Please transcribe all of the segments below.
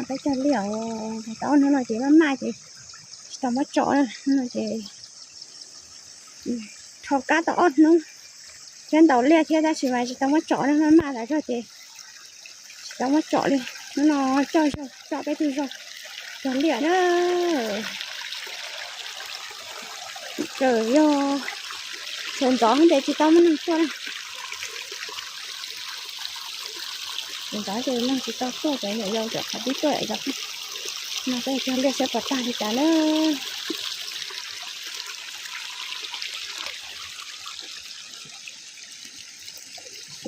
cái cho liệu tao nó chỉ nó mai thì tao mất chỗ nó chỉ thò cá tao nó trên tàu lia theo ra chỉ vài tao mất chỗ nó mai lại cho chị tao mất chỗ đi nó cho cái thứ rồi cho liệu đó trời ơi sồn gió không để chị tao mới nằm cho này sồn gió thì nó chị tao cho cái này dâu cho phải biết tuệ rồi nó cái cho liệu sẽ có tài thì cả nữa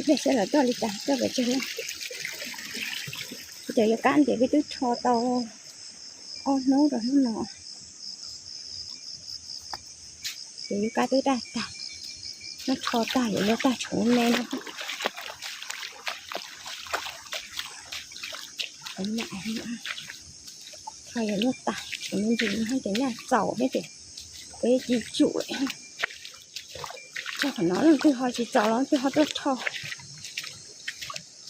cái sẽ là cho đi cả cho về chơi giờ cái cán thì cái thứ cho tao nấu rồi nó nọ thì cái thứ đây ta nó cho ta vậy nó ta trốn lên nó ấn lại nữa thay nó ta cho nên thì hai cái nhà giàu hết rồi cái gì chủ ấy cho phải nói là cái họ chỉ giàu lắm cái họ rất to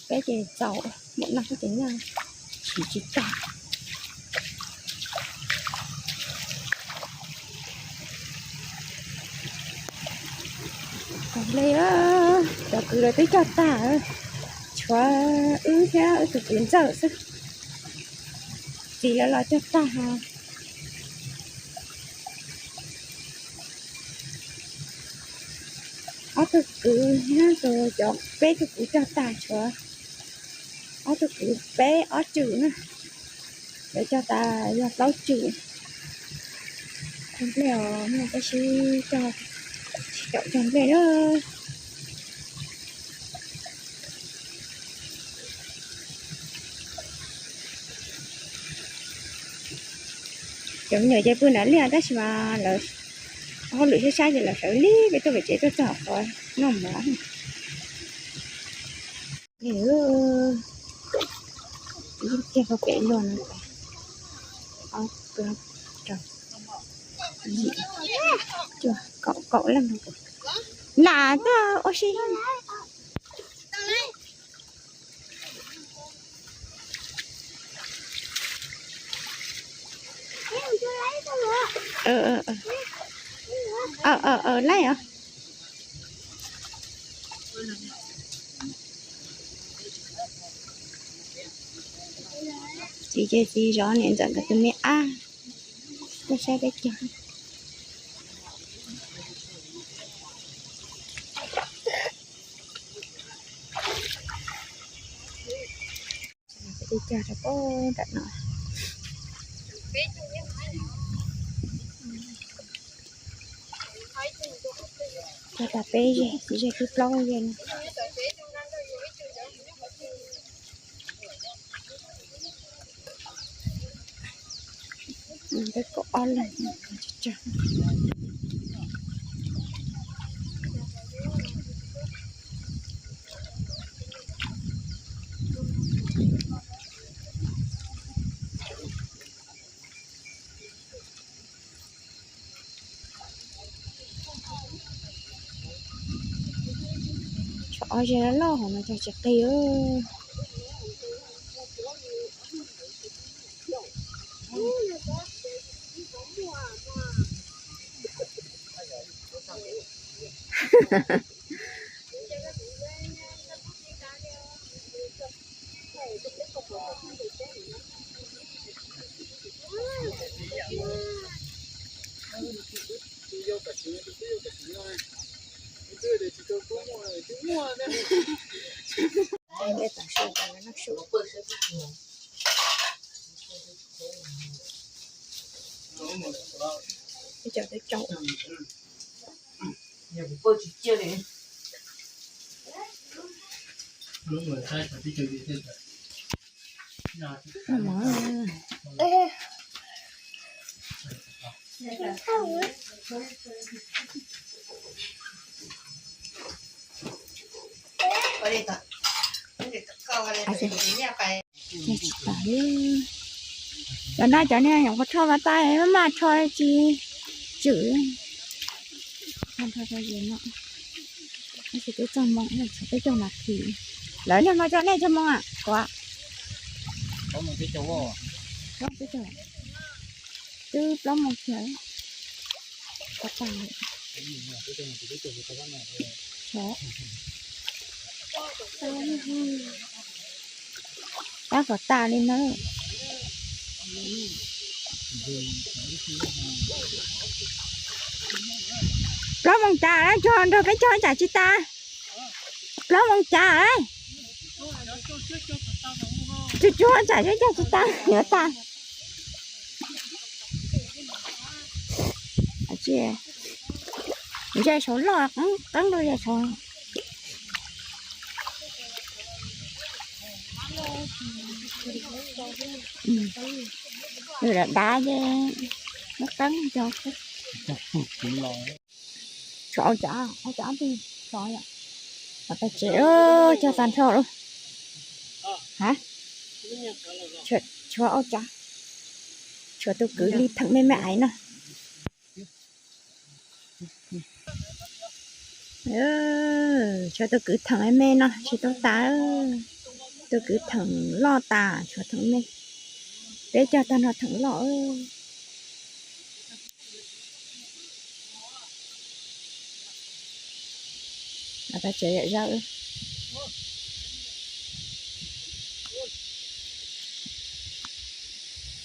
cái gì giàu mỗi năm cái nhà chỉ ta đây á, đó cứ là tới cho ta cho theo từ đến giờ sao chỉ là cho ta ha ở từ cứ ha rồi cho bé từ cứ cho ta cho ở từ cứ bé ở chữ nè để cho ta là tao chữ không leo mà cái gì cho chọn về đó giống như vậy bữa nãy liền đó mà là họ lựa sai thì là xử lý cái tôi phải chế cho chọn rồi nó mà nếu cái họ kể luôn trời chưa cậu làm được là tao oxy lấy hả chị rõ nè dẫn cái tụi mẹ cái xe cái chân đi chờ cho có đặt nọ cho ta bé gì chỉ cái lâu vậy nè cái cổ on lên chờ ở trên đó lo mà cho chặt cây ơi để tao xem nó sụp cái chờ tới trâu Lần này cho nên không có cho vào tay mà cho chi chữ không cho gì nữa nó chỉ cái trong mong này cái trong là thì lấy lên mà cho này cho mong à quá có một cái chỗ Lóc cái chỗ chứ lóc một chỗ có tài chó ta có ta lên nữa lóc một trà đấy cho rồi cái cho trả chị ta lóc một trà đấy chú trả cho chị ta nhớ ta chị dây số lọt cắn đôi dây số rồi là đá chứ nó cắn cho chó đi chó vậy mà ta chỉ cho tàn thọ luôn hả chó áo chó chó tôi cứ đi thẳng bên mẹ ấy nè cho tôi cứ thẳng em mê nè cho tôi tá tôi cứ thẳng lo tà cho thẳng mê để cho ta nó thẳng lo là ta chạy ra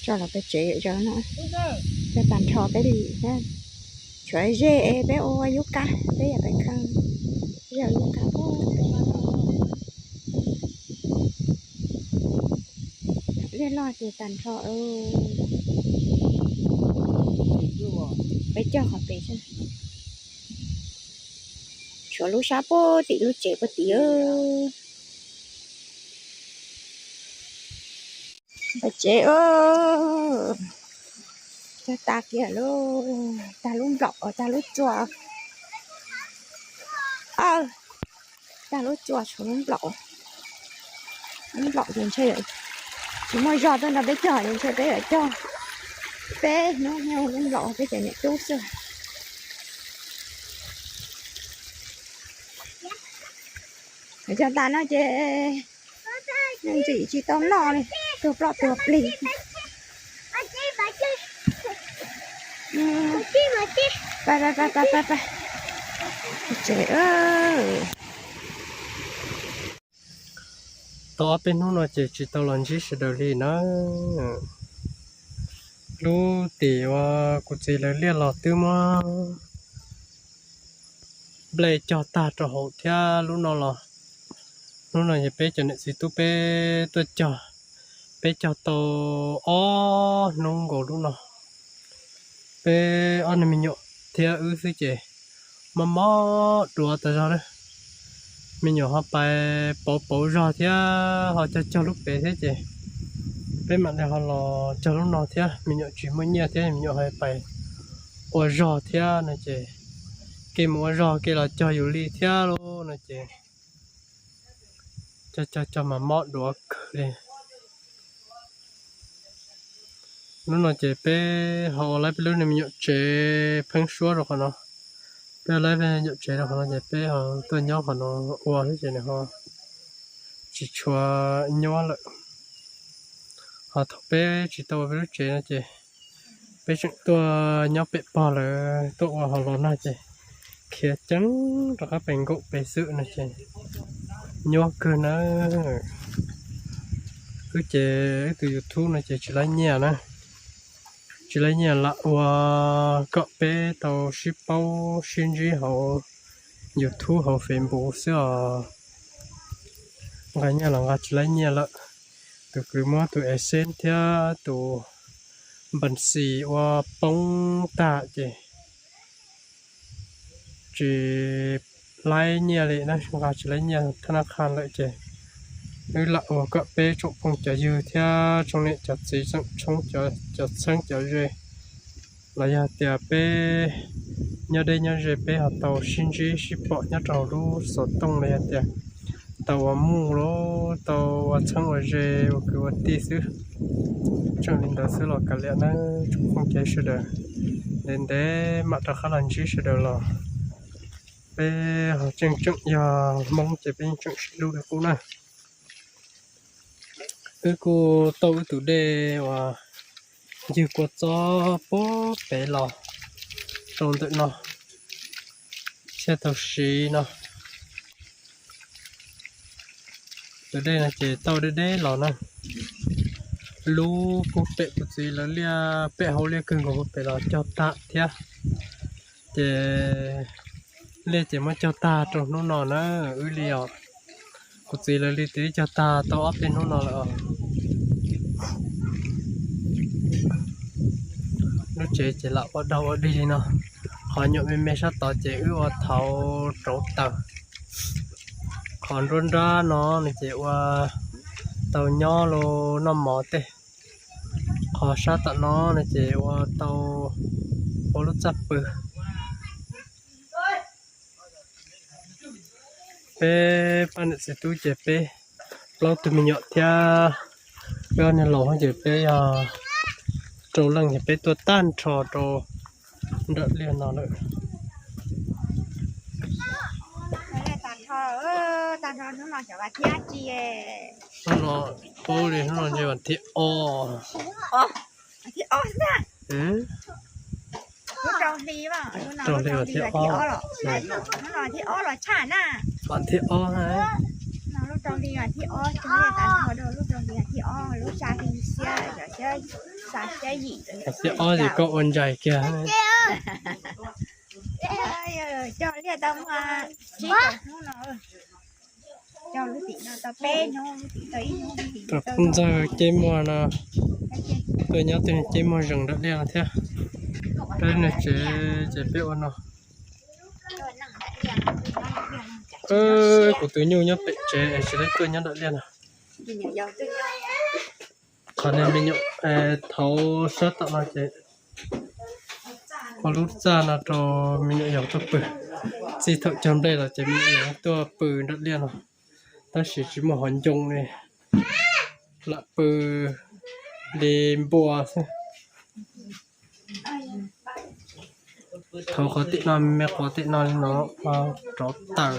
cho là cái chạy ra nữa cái bàn thọ cái gì ha chơi dê bé ô yuka bé giờ bé khăn giờ yuka bé lo gì bàn thọ bé cho họ bé chứ cho lúc sáng bố tí lúc chế bố tí bà chế cho ta kia luôn ta luôn lọc ở ta lúc chùa ta lúc chùa cho luôn lọc dành chơi đấy chỉ mới giọt thôi là bé chờ dành chơi bé ở cho bé nó nhau luôn lọc cái chuyện này tốt rồi để cho ta nó chơi nên chỉ tao lo này tuột lì Ba. Trời ơi. Tao bên nó chỉ tao làm gì sẽ được đi nó. Lúc thì cũng chỉ là liên lạc từ mà. Bây cho ta cho hậu theo lúc nào là. Lúc nào bé cho nên chỉ tu bé tôi cho. Bé cho tao nông gỗ lúc nào. Bé anh mình nhọ theo ư sư chị mà mò đùa tại sao đấy mình nhọ họ bài bỏ ra theo họ cho lúc bé thế chị bé mặt này họ là cho lúc nào theo mình nhọ chỉ mới nhẹ thế mình nhọ hay bài bỏ ra theo này chị cái mua ra cái là choอยู่ly theo luôn này chị cho mà mò đùa đi lúc nào chị bé họ lấy lúc này mình nhọ chế phăng xóa rồi nó bé lấy về nhọ chế rồi nó chị bé họ tôi nhớ họ nó qua thế này họ chỉ cho nhớ lại họ thọ bé chỉ tôi với chế này chị bé chúng tôi nhớ bé bỏ lại tôi họ lo này chị kia trắng rồi các bạn gục bé sự này chị nhớ cơ nó cứ chế từ YouTube này chị chỉ lấy nhà nè chỉ lấy nhà là cọ bé tàu ship bao xin gì họ YouTube họ phim bộ xưa cái nhà là chỉ lấy nhà là từ cứ mua từ essence theo từ bản xì bông tạ chỉ lấy nhà này nó chỉ lấy nhàธนาคารlại chị nếu là cọ bé chụp phong trả dư theo trong này chặt gì trong chặt sang chặt dê là nhà tiệp bé nhà đây nhà dê bé họ tàu xin gì ship bỏ nhà trâu lu sọt tông này tiệp tàu mù lô tàu sang ở dê cứ ở tí xứ trong này đó xứ là cả lẽ nó chụp phong trả sẽ được nên để mặt ra khá là gì sẽ được là bé họ chân giờ mong chỉ bên chân lưu được cũng nè กูโตตุเดว่าอยู่กว่าจอโป๊เปลอตรงตึกเนาะเชื่อตัวสีเนาะตัวเดนะเจโตเด้หรอนะรู้กูเปะกูสีแล้วเรียเปะเขาเรียกกึ่งของกูเปะเราเจ้าตาเทียเจเรียกเจมาเจ้าตาตรงนู้นนอนนะเรียกูสีแล้วเรียกเจ้าตาโตอัพเป็นนู้นนอนแล้วnó chỉ là bắt đầu đi nó họ nhộn bên mẹ sát tỏ chỉ ước thấu trấu tàu còn run ra nó này chỉ qua tàu nhỏ lô nó mỏ tê họ sát tận nó này chỉ qua tàu ô lúc chắp bự pe pan sẽ tu chỉ pe lâu tụi mình nhộn theo bên này lỗ chỉ pe trâu lăng thì bé tua tan trò trâu đợt liền nó nữa tàn thọ nó là chả thiết chi nó bố đi nó như vậy thì thiết ra lúc trâu đi mà trâu đi là thì nó là thiết là chả nè bạn thì hả nó lúc trâu đi là thiết chúng ta tàn thọ đâu lúc trâu đi là thiết lúc xa thì xe xe gì thì thì có ôn dài kìa cho liệt tâm chỉ nó cho lúc tí nó tập bê nó tí tới nó tập giờ chơi mùa nó tôi nhớ tôi chơi mùa rừng đã liền thế đây là chế biết nó của tôi nhiều nhất bị chế chỉ lấy tôi nhớ đã liền à còn nên mình nhậu thấu sát tận nó chế có lúc ra là cho mình nhậu cho bự chỉ thợ trong đây là chế mình nhậu tôi bự đã liền rồi ta chỉ một hòn dung này là bự để bùa thấu có tị non mẹ có tị non nó chó tờ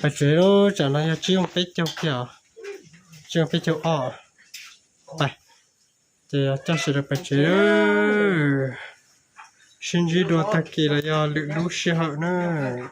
phải chế đó chẳng là chiêu phết châu kìa chiêu phết châu phải thì cho sự được phải chế đó xin chỉ đồ ta kỳ là do lượng lúa xe hậu nữa